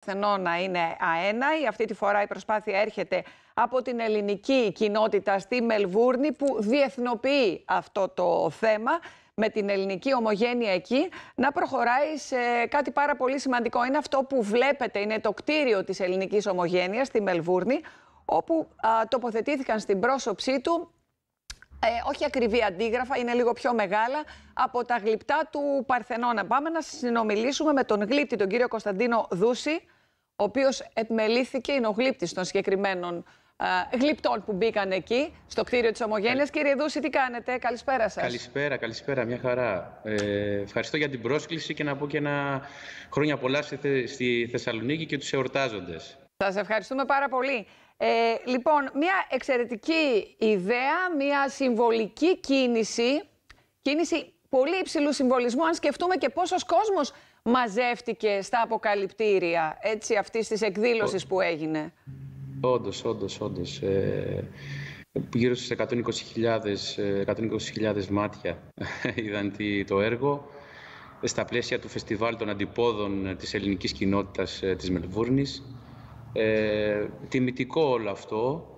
Παρθενώνα είναι αέναη. Αυτή τη φορά η προσπάθεια έρχεται από την ελληνική κοινότητα στη Μελβούρνη που διεθνοποιεί αυτό το θέμα με την ελληνική ομογένεια εκεί να προχωράει σε κάτι πάρα πολύ σημαντικό. Είναι αυτό που βλέπετε, είναι το κτίριο της ελληνικής ομογένειας στη Μελβούρνη, όπου τοποθετήθηκαν στην πρόσωψή του όχι ακριβή αντίγραφα, είναι λίγο πιο μεγάλα από τα γλυπτά του Παρθενώνα. Πάμε να συνομιλήσουμε με τον γλύπτη, τον κύριο Κωνσταντίνο Δούση, ο οποίος επιμελήθηκε, είναι ο γλύπτης των συγκεκριμένων γλυπτών που μπήκαν εκεί, στο κτίριο της Ομογένειας. Κύριε Δούση, τι κάνετε, καλησπέρα σας. Καλησπέρα, μια χαρά. Ευχαριστώ για την πρόσκληση και να πω και ένα χρόνια πολλά στη Θεσσαλονίκη και τους εορτάζοντες. Σας ευχαριστούμε πάρα πολύ. Λοιπόν, μια εξαιρετική ιδέα, μια συμβολική κίνηση πολύ υψηλού συμβολισμού, αν σκεφτούμε και πόσος κόσμος μαζεύτηκε στα αποκαλυπτήρια αυτής της εκδήλωσης που έγινε. Όντως. Γύρω στις 120.000 μάτια είδαν το έργο στα πλαίσια του φεστιβάλ των αντιπόδων της ελληνικής κοινότητας της Μελβούρνης. Τιμητικό όλο αυτό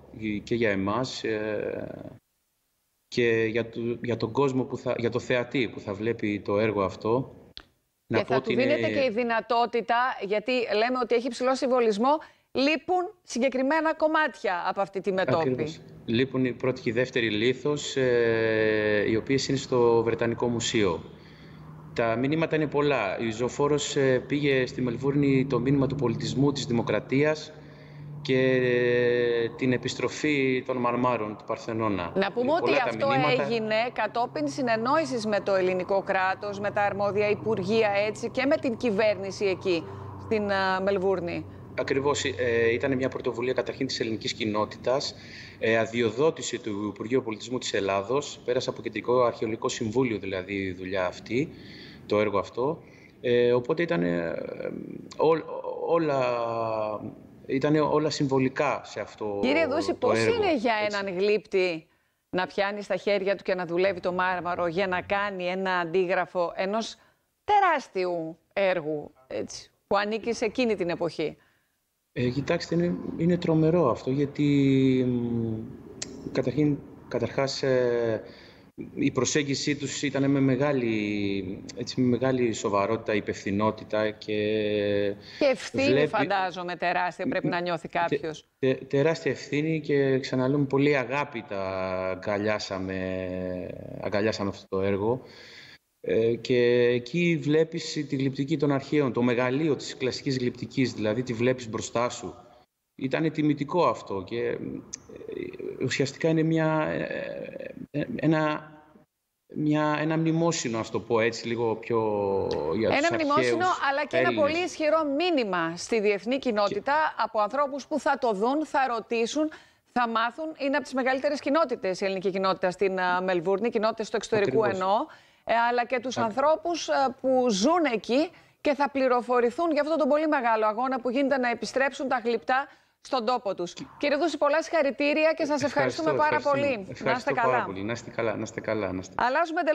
και για εμάς και για τον κόσμο, για το θεατή που θα βλέπει το έργο αυτό. Και θα του δίνεται και η δυνατότητα, γιατί λέμε ότι έχει υψηλό συμβολισμό, λείπουν συγκεκριμένα κομμάτια από αυτή τη μετώπη. Ακριβώς. Λείπουν η πρώτη και η δεύτερη λίθος, οι οποίες είναι στο Βρετανικό Μουσείο. Τα μηνύματα είναι πολλά. Η Ζωφόρος πήγε στη Μελβούρνη το μήνυμα του πολιτισμού, της δημοκρατίας και την επιστροφή των μαρμάρων του Παρθενώνα. Να πούμε ότι αυτό έγινε κατόπιν συνεννόησης με το ελληνικό κράτος, με τα αρμόδια υπουργεία και με την κυβέρνηση εκεί στην Μελβούρνη. Ακριβώς. Ήταν μια πρωτοβουλία καταρχήν της ελληνικής κοινότητας, αδειοδότηση του Υπουργείου Πολιτισμού της Ελλάδος, πέρασε από Κεντρικό Αρχαιολογικό Συμβούλιο δηλαδή η δουλειά αυτή, το έργο αυτό. Οπότε ήταν όλα συμβολικά σε αυτό. Κύριε Δούση, πώς έργο, είναι για έναν γλύπτη να πιάνει στα χέρια του και να δουλεύει το μάρμαρο για να κάνει ένα αντίγραφο ενός τεράστιου έργου που ανήκει σε εκείνη την εποχή? Κοιτάξτε, είναι τρομερό αυτό, γιατί καταρχάς η προσέγγιση τους ήταν με μεγάλη σοβαρότητα, υπευθυνότητα και ευθύνη, φαντάζομαι, τεράστια πρέπει να νιώθει κάποιος. Τεράστια ευθύνη και ξαναλέω πολύ αγάπη τα αγκαλιάσαμε αυτό το έργο. Και εκεί βλέπεις τη γλυπτική των αρχαίων, το μεγαλείο της κλασικής γλυπτικής, δηλαδή τη βλέπεις μπροστά σου. Ήταν τιμητικό αυτό και ουσιαστικά είναι ένα μνημόσυνο, ας το πω έτσι, λίγο πιο για τους αρχαίους. Ένα μνημόσυνο, αλλά και ένα πολύ ισχυρό μήνυμα στη διεθνή κοινότητα από ανθρώπους που θα το δουν, θα ρωτήσουν, θα μάθουν. Είναι από τις μεγαλύτερες κοινότητες η ελληνική κοινότητα στην Μελβούρνη, κοινότητες του εξωτερικού εννοώ, αλλά και τους ανθρώπους που ζουν εκεί και θα πληροφορηθούν για αυτόν τον πολύ μεγάλο αγώνα που γίνεται να επιστρέψουν τα γλυπτά στον τόπο τους. Κύριε Δούση, πολλά συγχαρητήρια και σας ευχαριστούμε πάρα πολύ. Να είστε καλά.